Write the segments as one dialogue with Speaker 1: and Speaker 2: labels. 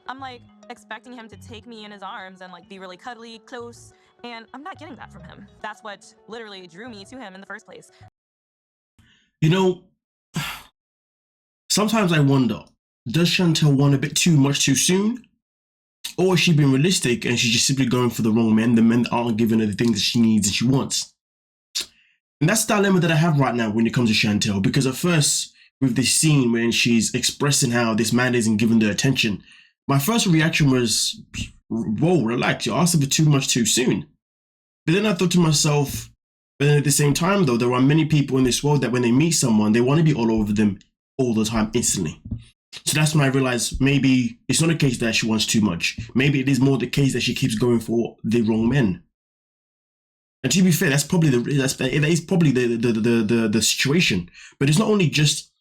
Speaker 1: I'm like expecting him to take me in his arms and like be really cuddly, close, and I'm not getting that from him. That's what literally drew me to him in the first place.
Speaker 2: You know, sometimes I wonder, does Chantel want a bit too much too soon? Or is she being realistic and she's just simply going for the wrong men, the men that aren't giving her the things that she needs and she wants? And that's the dilemma that I have right now when it comes to Chantel, because at first, with this scene when she's expressing how this man isn't giving the attention, my first reaction was, whoa, relax, you're asking for too much too soon. But then I thought to myself, but then at the same time though, there are many people in this world that when they meet someone, they want to be all over them all the time instantly. So that's when I realized maybe it's not a case that she wants too much. Maybe it is more the case that she keeps going for the wrong men. And to be fair, that's probably the situation. But it's not only just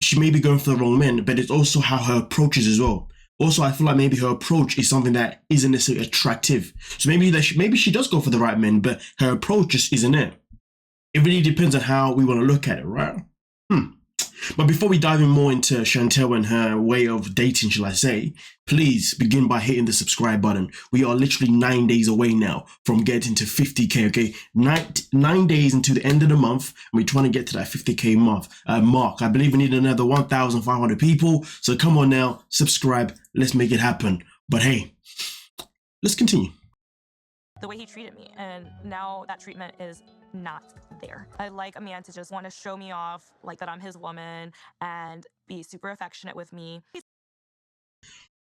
Speaker 2: she may be going for the wrong men, but it's also how her approach is as well. Also, I feel like maybe her approach is something that isn't necessarily attractive. So maybe she does go for the right men, but her approach just isn't it. It really depends on how we want to look at it, right? But before we dive in more into Chantel and her way of dating, shall I say, please begin by hitting the subscribe button. We are literally 9 days away now from getting to 50k, okay? 9 days into the end of the month, and we're trying to get to that 50k mark. I believe we need another 1,500 people. So come on now, subscribe. Let's make it happen. But hey, let's continue.
Speaker 1: The way he treated me, and now that treatment is not there. I like a man to just want to show me off, like that I'm his woman, and be super affectionate with me.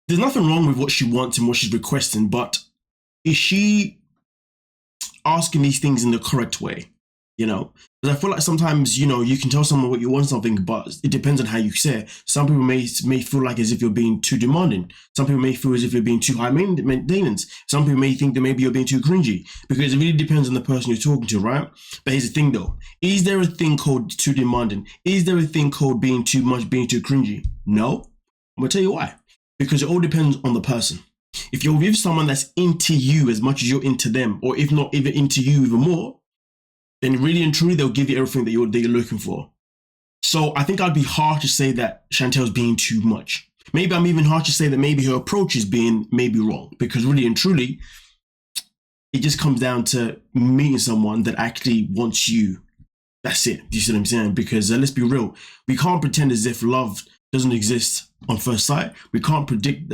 Speaker 2: There's nothing wrong with what she wants and what she's requesting, but is she asking these things in the correct way? You know, because I feel like sometimes, you know, you can tell someone what you want something, but it depends on how you say it. Some people may feel like as if you're being too demanding. Some people may feel as if you're being too high maintenance. Some people may think that maybe you're being too cringy, because it really depends on the person you're talking to, right? But here's the thing though. Is there a thing called too demanding? Is there a thing called being too much, being too cringy? No. I'm gonna tell you why. Because it all depends on the person. If you're with someone that's into you as much as you're into them, or if not even into you even more, then really and truly they'll give you everything that you're looking for. So I think I'd be hard to say that Chantel's being too much. Maybe I'm even hard to say that maybe her approach is being maybe wrong, because really and truly, it just comes down to meeting someone that actually wants you. That's it. Do you see what I'm saying? Because let's be real, we can't pretend as if love doesn't exist on first sight. We can't pretend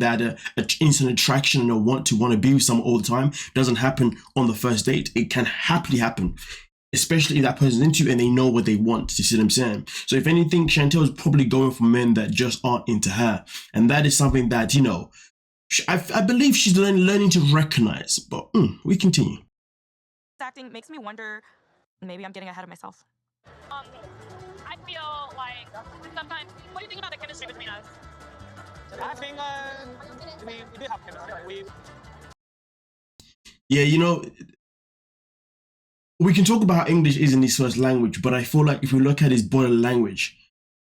Speaker 2: that an instant attraction and a want to be with someone all the time doesn't happen on the first date. It can happily happen, especially if that person's into you and they know what they want. Do you see what I'm saying? So if anything, Chantel is probably going for men that just aren't into her, and that is something that, you know, I believe she's learning to recognize. But we continue.
Speaker 1: Acting makes me wonder, maybe I'm getting ahead of myself.
Speaker 3: I feel like sometimes, what do you think about the chemistry between us?
Speaker 4: I think we do have chemistry.
Speaker 2: Yeah, you know, we can talk about how English isn't his first language, but I feel like if we look at his body language,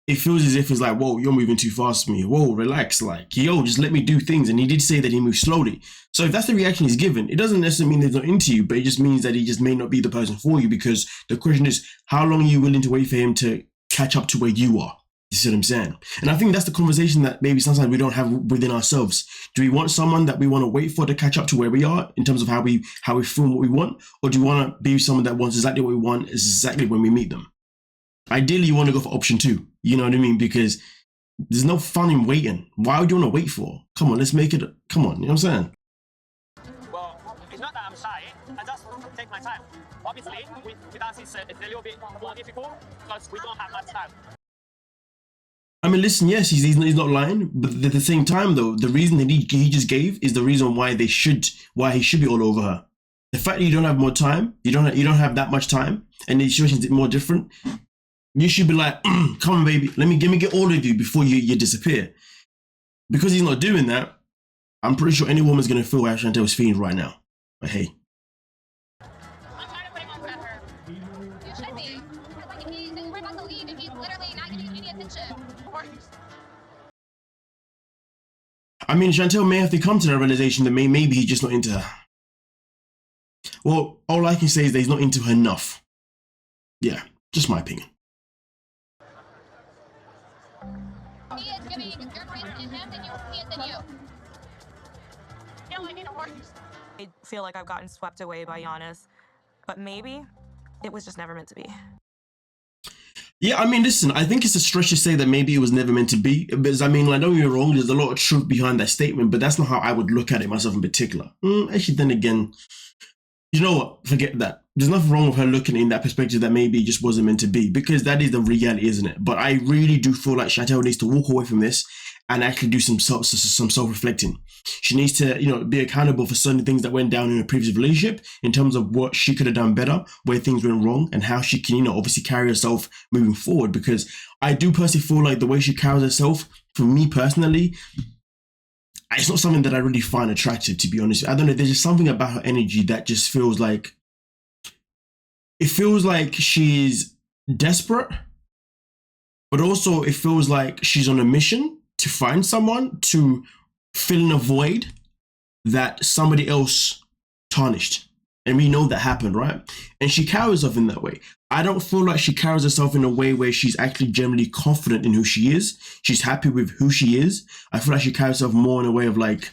Speaker 2: it feels as if it's like, whoa, you're moving too fast for me. Whoa, relax. Like, yo, just let me do things. And he did say that he moves slowly. So if that's the reaction he's given, it doesn't necessarily mean he's not into you, but it just means that he just may not be the person for you, because the question is, how long are you willing to wait for him to catch up to where you are? You see what I'm saying? And I think that's the conversation that maybe sometimes we don't have within ourselves. Do we want someone that we want to wait for to catch up to where we are in terms of how we feel what we want? Or do you want to be with someone that wants exactly what we want exactly when we meet them? Ideally, you want to go for option 2. You know what I mean? Because there's no fun in waiting. Why would you want to wait for? Come on, let's make it. Come on, you know what I'm saying?
Speaker 4: Well, it's not that I'm shy. I just take my time. Obviously, with us, it's a little bit more difficult because we don't have much time.
Speaker 2: I mean, listen, yes, he's not lying, but at the same time, though, the reason that he just gave is the reason why he should be all over her. The fact that you don't have more time, you don't have that much time, and the situation is more different. You should be like, come on, baby, let me get all of you before you disappear. Because he's not doing that, I'm pretty sure any woman's gonna feel how Chantel's feeling right now. But hey.
Speaker 3: I'm tired of putting on pressure. You should be. Because like if we're about to leave and he's literally not giving you any attention.
Speaker 2: I mean, Chantel may have to come to the realization that maybe he's just not into her. Well, all I can say is that he's not into her enough. Yeah, just my opinion.
Speaker 3: He is giving your praise to him than he is than you.
Speaker 4: You know, I need a work.
Speaker 1: I feel like I've gotten swept away by Giannis, but maybe it was just never meant to be.
Speaker 2: Yeah, I mean, listen, I think it's a stretch to say that maybe it was never meant to be. Because, I mean, like, don't get me wrong, there's a lot of truth behind that statement, but that's not how I would look at it myself in particular. Actually, then again, you know what? Forget that. There's nothing wrong with her looking in that perspective that maybe it just wasn't meant to be, because that is the reality, isn't it? But I really do feel like Chantel needs to walk away from this and actually do some self-reflecting. She needs to, you know, be accountable for certain things that went down in a previous relationship in terms of what she could have done better, where things went wrong, and how she can, you know, obviously carry herself moving forward. Because I do personally feel like the way she carries herself, for me personally, it's not something that I really find attractive, to be honest. I don't know, there's just something about her energy that just feels like, it feels like she's desperate, but also it feels like she's on a mission to find someone to fill in a void that somebody else tarnished. And we know that happened, right? And she carries herself in that way. I don't feel like she carries herself in a way where she's actually generally confident in who she is. She's happy with who she is. I feel like she carries herself more in a way of like,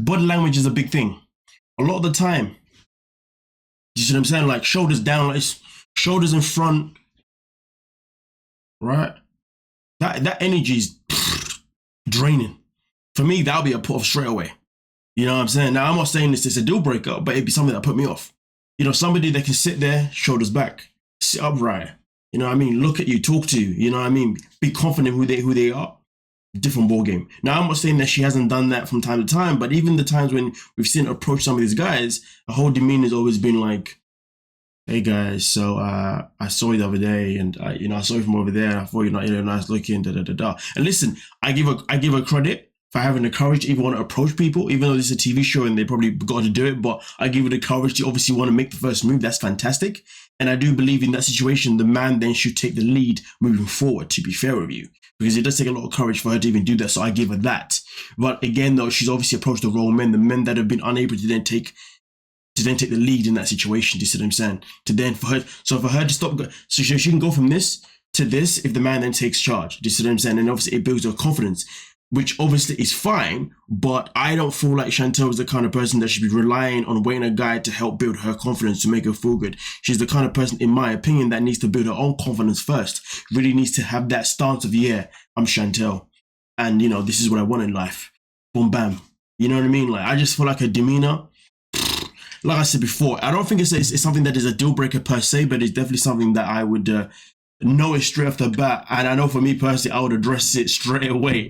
Speaker 2: body language is a big thing. A lot of the time, you see what I'm saying? Like shoulders down, like shoulders in front, right? That energy is draining. For me, that'll be a put off straight away. You know what I'm saying? Now, I'm not saying this is a deal breaker, but it'd be something that put me off. You know, somebody that can sit there, shoulders back, sit upright. You know what I mean? Look at you, talk to you. You know what I mean? Be confident who they are. Different ball game. Now, I'm not saying that she hasn't done that from time to time, but even the times when we've seen her approach some of these guys, her whole demeanor has always been like, "Hey guys, so I saw you the other day, and I saw you from over there. I thought you're not nice looking." Da da da da. And listen, I give her credit for having the courage to even want to approach people, even though this is a TV show and they probably got to do it. But I give her the courage to obviously want to make the first move. That's fantastic. And I do believe in that situation, the man then should take the lead moving forward, to be fair with you, because it does take a lot of courage for her to even do that. So I give her that. But again, though, she's obviously approached the wrong men, the men that have been unable to then take the lead in that situation. Do you see what I'm saying? For her to stop, so she can go from this to this if the man then takes charge. Do you see what I'm saying? And obviously it builds her confidence, which obviously is fine, but I don't feel like Chantel is the kind of person that should be relying on waiting a guy to help build her confidence to make her feel good. She's the kind of person, in my opinion, that needs to build her own confidence first. Really needs to have that stance of, yeah, I'm Chantel, and this is what I want in life. Boom, bam. You know what I mean? Like, I just feel like her demeanor, like I said before, I don't think it's something that is a deal breaker per se, but it's definitely something that I would notice straight off the bat. And I know for me personally, I would address it straight away.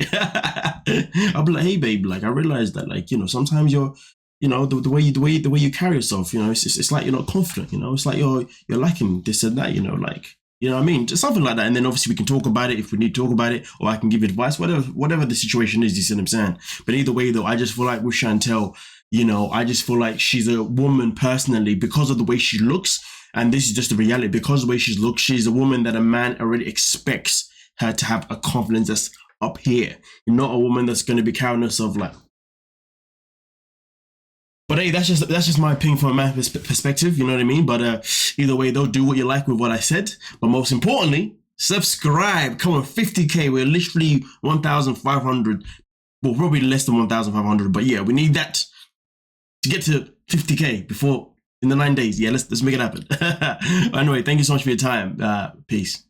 Speaker 2: I'll be like, "Hey babe, like I realized that, like, sometimes you're, the way you carry yourself, it's like you're not confident, it's like you're lacking this and that, like, you know what I mean? Just something like that. And then obviously we can talk about it if we need to talk about it, or I can give advice, whatever the situation is, you see what I'm saying? But either way though, I just feel like with Chantel, I just feel like she's a woman personally, because of the way she looks, and this is just the reality, because of the way she looks, she's a woman that a man already expects her to have a confidence that's up here. You're not a woman that's going to be carrying herself like. But hey, that's just my opinion from a man's perspective, you know what I mean? But either way, though, do what you like with what I said. But most importantly, subscribe. Come on, 50K. We're literally 1,500. Well, probably less than 1,500. But yeah, we need that to get to 50K before in the 9 days. Yeah, let's make it happen. Anyway, thank you so much for your time. Peace.